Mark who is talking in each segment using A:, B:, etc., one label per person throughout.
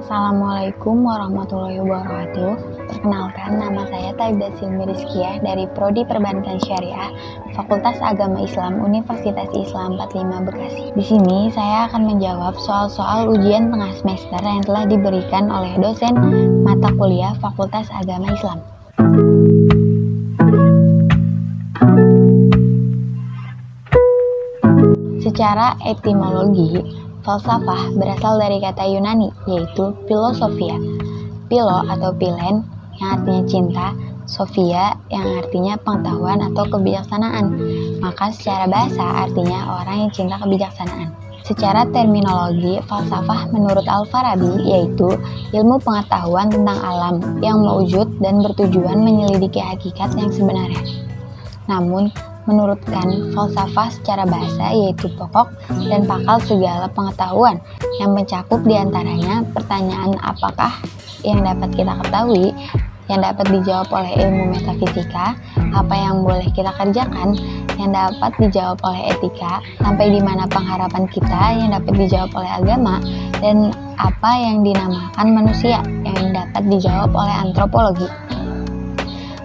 A: Assalamualaikum warahmatullahi wabarakatuh. Perkenalkan, nama saya Taibda Silmi Rizkiah dari Prodi Perbankan Syariah, Fakultas Agama Islam Universitas Islam 45 Bekasi. Di sini saya akan menjawab soal-soal ujian tengah semester yang telah diberikan oleh dosen mata kuliah Fakultas Agama Islam. Secara etimologi, falsafah berasal dari kata Yunani, yaitu philosophia. Philo atau philen yang artinya cinta, sophia yang artinya pengetahuan atau kebijaksanaan. Maka secara bahasa artinya orang yang cinta kebijaksanaan. Secara terminologi, falsafah menurut Al-Farabi yaitu ilmu pengetahuan tentang alam yang mewujud dan bertujuan menyelidiki hakikat yang sebenarnya. Namun, menurut Kant, falsafah secara bahasa yaitu pokok dan pakal segala pengetahuan yang mencakup diantaranya pertanyaan apakah yang dapat kita ketahui, yang dapat dijawab oleh ilmu metafisika, apa yang boleh kita kerjakan, yang dapat dijawab oleh etika, sampai di mana pengharapan kita yang dapat dijawab oleh agama, dan apa yang dinamakan manusia yang dapat dijawab oleh antropologi.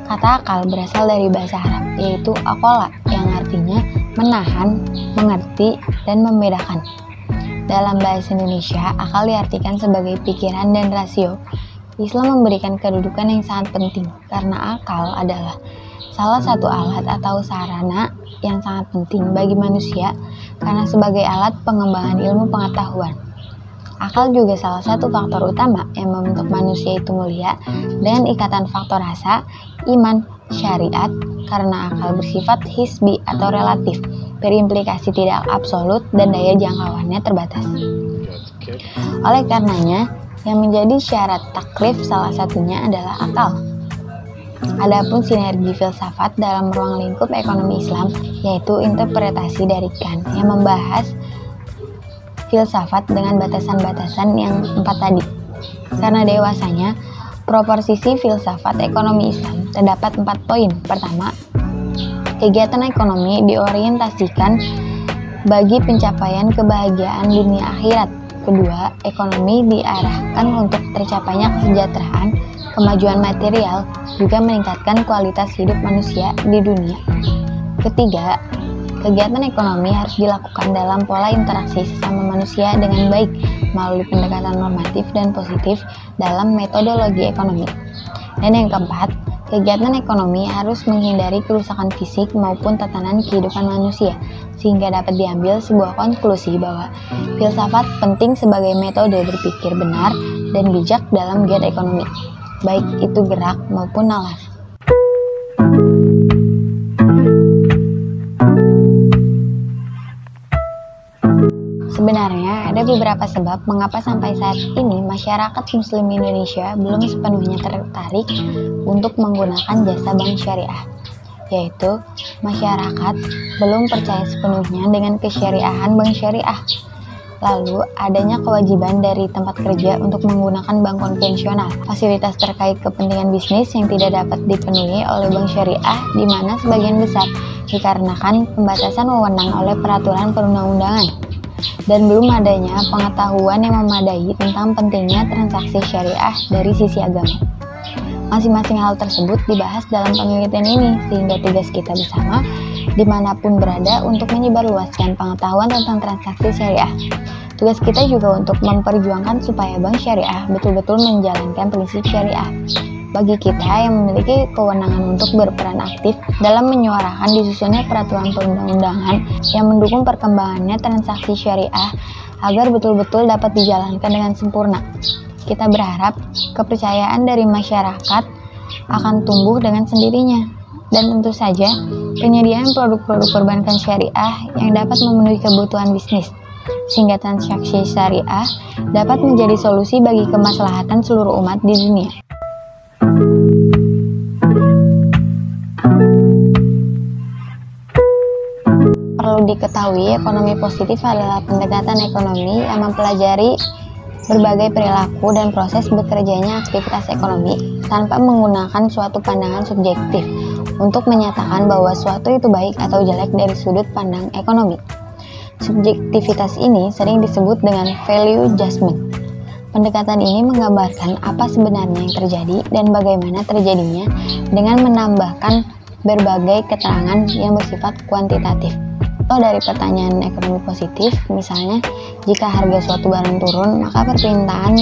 A: Kata akal berasal dari bahasa Arab, yaitu akola, yang artinya menahan, mengerti, dan membedakan. Dalam bahasa Indonesia, akal diartikan sebagai pikiran dan rasio. Islam memberikan kedudukan yang sangat penting, karena akal adalah salah satu alat atau sarana yang sangat penting bagi manusia, karena sebagai alat pengembangan ilmu pengetahuan. Akal juga salah satu faktor utama yang membentuk manusia itu mulia dengan ikatan faktor rasa, iman, syariat, karena akal bersifat hisbi atau relatif, berimplikasi tidak absolut dan daya jangkauannya terbatas. Oleh karenanya, yang menjadi syarat taklif salah satunya adalah akal. Adapun sinergi filsafat dalam ruang lingkup ekonomi Islam, yaitu interpretasi dari Kant yang membahas filsafat dengan batasan-batasan yang 4 tadi. Karena dewasanya, proporsi filsafat ekonomi Islam terdapat 4 poin. Pertama, kegiatan ekonomi diorientasikan bagi pencapaian kebahagiaan dunia akhirat. Kedua, ekonomi diarahkan untuk tercapainya kesejahteraan, kemajuan material, juga meningkatkan kualitas hidup manusia di dunia. Ketiga, kegiatan ekonomi harus dilakukan dalam pola interaksi sesama manusia dengan baik melalui pendekatan normatif dan positif dalam metodologi ekonomi. Dan yang keempat, kegiatan ekonomi harus menghindari kerusakan fisik maupun tatanan kehidupan manusia, sehingga dapat diambil sebuah konklusi bahwa filsafat penting sebagai metode berpikir benar dan bijak dalam giat ekonomi, baik itu gerak maupun nalar. Sebenarnya ada beberapa sebab mengapa sampai saat ini masyarakat Muslim Indonesia belum sepenuhnya tertarik untuk menggunakan jasa bank syariah, yaitu masyarakat belum percaya sepenuhnya dengan kesyariahan bank syariah. Lalu, adanya kewajiban dari tempat kerja untuk menggunakan bank konvensional, fasilitas terkait kepentingan bisnis yang tidak dapat dipenuhi oleh bank syariah, di mana sebagian besar dikarenakan pembatasan wewenang oleh peraturan perundang-undangan, dan belum adanya pengetahuan yang memadai tentang pentingnya transaksi syariah dari sisi agama. Masing-masing hal tersebut dibahas dalam penelitian ini, sehingga tugas kita bersama dimanapun berada untuk menyebarluaskan pengetahuan tentang transaksi syariah. Tugas kita juga untuk memperjuangkan supaya bank syariah betul-betul menjalankan prinsip syariah. Bagi kita yang memiliki kewenangan untuk berperan aktif dalam menyuarakan disusunnya peraturan perundang-undangan yang mendukung perkembangannya transaksi syariah agar betul-betul dapat dijalankan dengan sempurna. Kita berharap kepercayaan dari masyarakat akan tumbuh dengan sendirinya, dan tentu saja penyediaan produk-produk perbankan syariah yang dapat memenuhi kebutuhan bisnis, sehingga transaksi syariah dapat menjadi solusi bagi kemaslahatan seluruh umat di dunia. Perlu diketahui, ekonomi positif adalah pendekatan ekonomi yang mempelajari berbagai perilaku dan proses bekerjanya aktivitas ekonomi tanpa menggunakan suatu pandangan subjektif untuk menyatakan bahwa suatu itu baik atau jelek dari sudut pandang ekonomi. Subjektivitas ini sering disebut dengan value judgment. Pendekatan ini menggambarkan apa sebenarnya yang terjadi dan bagaimana terjadinya dengan menambahkan berbagai keterangan yang bersifat kuantitatif. Contoh dari pertanyaan ekonomi positif, misalnya, jika harga suatu barang turun, maka permintaan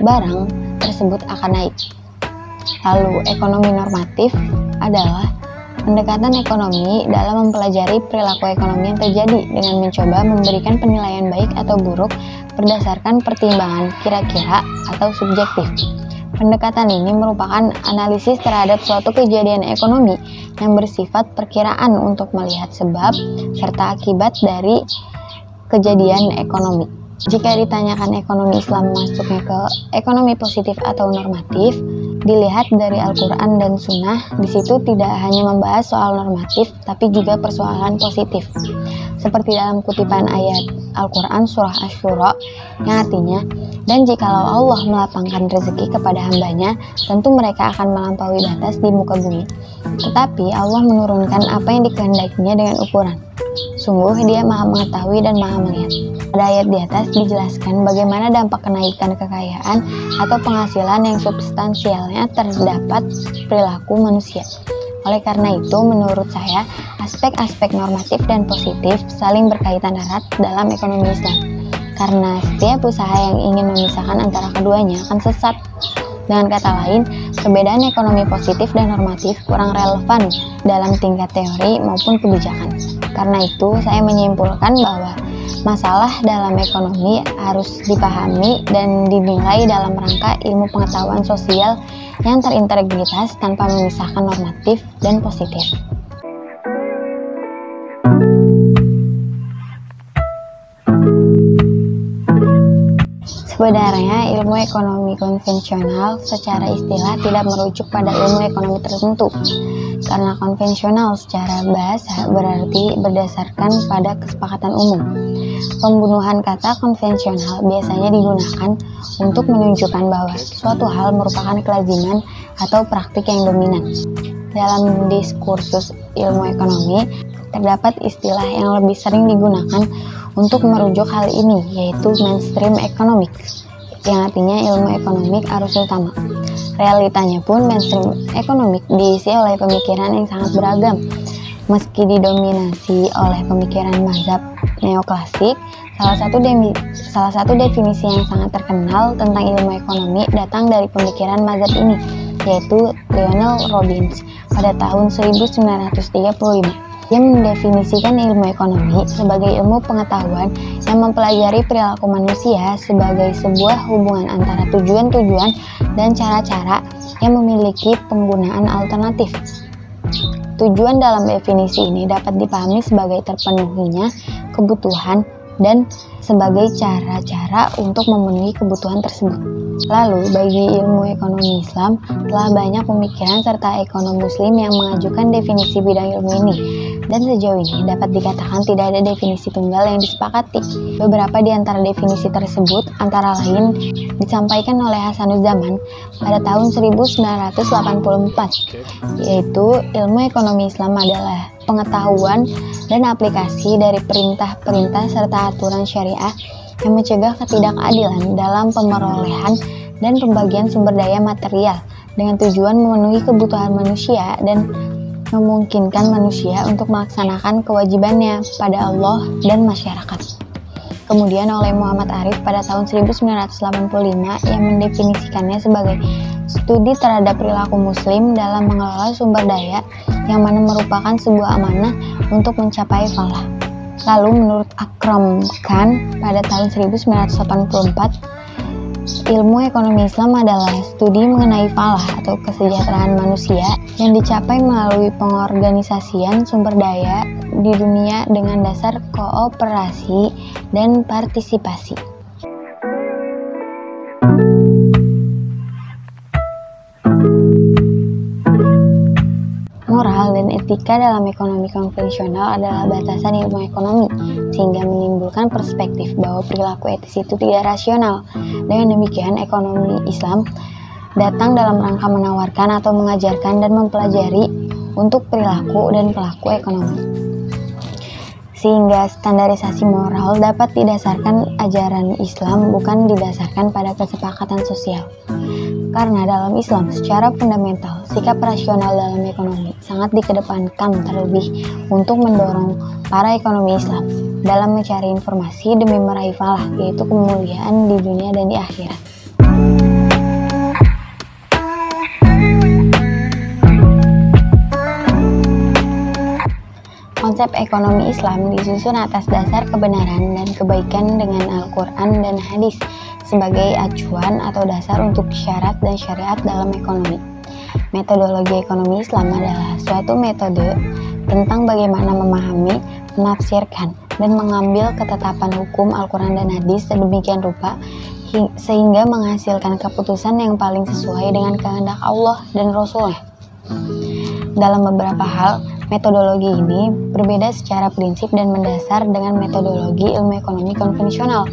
A: barang tersebut akan naik. Lalu, ekonomi normatif adalah pendekatan ekonomi dalam mempelajari perilaku ekonomi yang terjadi dengan mencoba memberikan penilaian baik atau buruk berdasarkan pertimbangan kira-kira atau subjektif. Pendekatan ini merupakan analisis terhadap suatu kejadian ekonomi yang bersifat perkiraan untuk melihat sebab serta akibat dari kejadian ekonomi. Jika ditanyakan ekonomi Islam masuknya ke ekonomi positif atau normatif, dilihat dari Al-Quran dan Sunnah, di situ tidak hanya membahas soal normatif, tapi juga persoalan positif. Seperti dalam kutipan ayat Al-Quran surah Asy-Syura yang artinya, dan jikalau Allah melapangkan rezeki kepada hambanya, tentu mereka akan melampaui batas di muka bumi. Tetapi Allah menurunkan apa yang dikehendakinya dengan ukuran. Sungguh dia maha mengetahui dan maha melihat. Pada ayat di atas dijelaskan bagaimana dampak kenaikan kekayaan atau penghasilan yang substansialnya terdapat perilaku manusia. Oleh karena itu, menurut saya, aspek-aspek normatif dan positif saling berkaitan erat dalam ekonomi Islam. Karena setiap usaha yang ingin memisahkan antara keduanya akan sesat. Dengan kata lain, perbedaan ekonomi positif dan normatif kurang relevan dalam tingkat teori maupun kebijakan. Karena itu, saya menyimpulkan bahwa masalah dalam ekonomi harus dipahami dan dinilai dalam rangka ilmu pengetahuan sosial yang terintegritas tanpa memisahkan normatif dan positif. Sebenarnya ilmu ekonomi konvensional secara istilah tidak merujuk pada ilmu ekonomi tertentu, karena konvensional secara bahasa berarti berdasarkan pada kesepakatan umum. Pembunuhan kata konvensional biasanya digunakan untuk menunjukkan bahwa suatu hal merupakan kelaziman atau praktik yang dominan. Dalam diskursus ilmu ekonomi, terdapat istilah yang lebih sering digunakan untuk merujuk hal ini, yaitu mainstream economics, yang artinya ilmu ekonomi arus utama. Realitanya pun mainstream economic diisi oleh pemikiran yang sangat beragam. Meski didominasi oleh pemikiran mazhab neoklasik, salah satu definisi yang sangat terkenal tentang ilmu ekonomi datang dari pemikiran mazhab ini, yaitu Lionel Robbins pada tahun 1935. Dia mendefinisikan ilmu ekonomi sebagai ilmu pengetahuan yang mempelajari perilaku manusia sebagai sebuah hubungan antara tujuan-tujuan dan cara-cara yang memiliki penggunaan alternatif. Tujuan dalam definisi ini dapat dipahami sebagai terpenuhinya kebutuhan dan sebagai cara-cara untuk memenuhi kebutuhan tersebut. Lalu, bagi ilmu ekonomi Islam, telah banyak pemikiran serta ekonom muslim yang mengajukan definisi bidang ilmu ini, dan sejauh ini dapat dikatakan tidak ada definisi tunggal yang disepakati. Beberapa di antara definisi tersebut antara lain disampaikan oleh Hasanuzzaman pada tahun 1984, yaitu ilmu ekonomi Islam adalah pengetahuan dan aplikasi dari perintah-perintah serta aturan syariah yang mencegah ketidakadilan dalam pemerolehan dan pembagian sumber daya material dengan tujuan memenuhi kebutuhan manusia dan memungkinkan manusia untuk melaksanakan kewajibannya pada Allah dan masyarakat. Kemudian oleh Muhammad Arif pada tahun 1985 yang mendefinisikannya sebagai studi terhadap perilaku muslim dalam mengelola sumber daya yang mana merupakan sebuah amanah untuk mencapai falah. Lalu menurut Akram Khan pada tahun 1984, ilmu ekonomi Islam adalah studi mengenai falah atau kesejahteraan manusia yang dicapai melalui pengorganisasian sumber daya di dunia dengan dasar kooperasi dan partisipasi. Moral dan etika dalam ekonomi konvensional adalah batasan ilmu ekonomi, sehingga menimbulkan perspektif bahwa perilaku etis itu tidak rasional. Dengan demikian, ekonomi Islam datang dalam rangka menawarkan atau mengajarkan dan mempelajari untuk perilaku dan pelaku ekonomi. Sehingga standarisasi moral dapat didasarkan ajaran Islam, bukan didasarkan pada kesepakatan sosial. Karena dalam Islam secara fundamental, sikap rasional dalam ekonomi sangat dikedepankan, terlebih untuk mendorong para ekonomi Islam dalam mencari informasi demi meraih falah, yaitu kemuliaan di dunia dan di akhirat. Konsep ekonomi Islam disusun atas dasar kebenaran dan kebaikan dengan Al-Quran dan hadis sebagai acuan atau dasar untuk syarat dan syariat dalam ekonomi. Metodologi ekonomi Islam adalah suatu metode tentang bagaimana memahami, menafsirkan, dan mengambil ketetapan hukum Al-Quran dan hadis sedemikian rupa sehingga menghasilkan keputusan yang paling sesuai dengan kehendak Allah dan Rasulnya. Dalam beberapa hal, metodologi ini berbeda secara prinsip dan mendasar dengan metodologi ilmu ekonomi konvensional.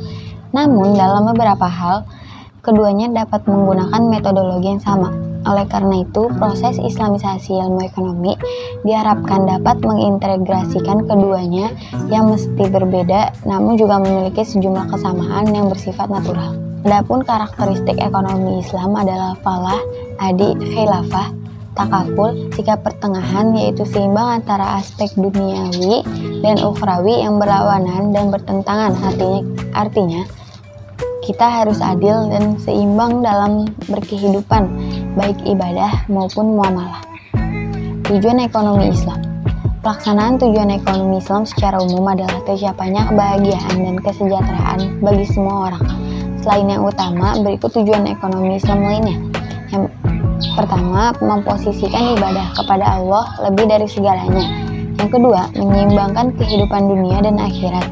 A: Namun, dalam beberapa hal, keduanya dapat menggunakan metodologi yang sama. Oleh karena itu, proses islamisasi ilmu ekonomi diharapkan dapat mengintegrasikan keduanya yang mesti berbeda, namun juga memiliki sejumlah kesamaan yang bersifat natural. Adapun karakteristik ekonomi Islam adalah falah, adi, khilafah, takaful, sikap pertengahan, yaitu seimbang antara aspek duniawi dan ukhrawi yang berlawanan dan bertentangan. Artinya kita harus adil dan seimbang dalam berkehidupan, baik ibadah maupun muamalah. Tujuan ekonomi Islam. Pelaksanaan tujuan ekonomi Islam secara umum adalah tercapainya kebahagiaan dan kesejahteraan bagi semua orang. Selain yang utama, berikut tujuan ekonomi Islam lainnya. Yang pertama, memposisikan ibadah kepada Allah lebih dari segalanya. Yang kedua, menyeimbangkan kehidupan dunia dan akhirat.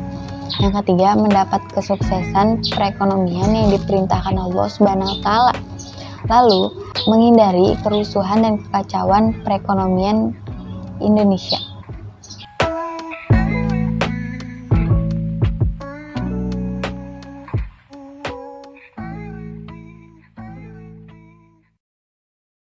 A: Yang ketiga, mendapat kesuksesan perekonomian yang diperintahkan Allah Subhanahu wa Ta'ala. Lalu, menghindari kerusuhan dan kekacauan perekonomian Indonesia.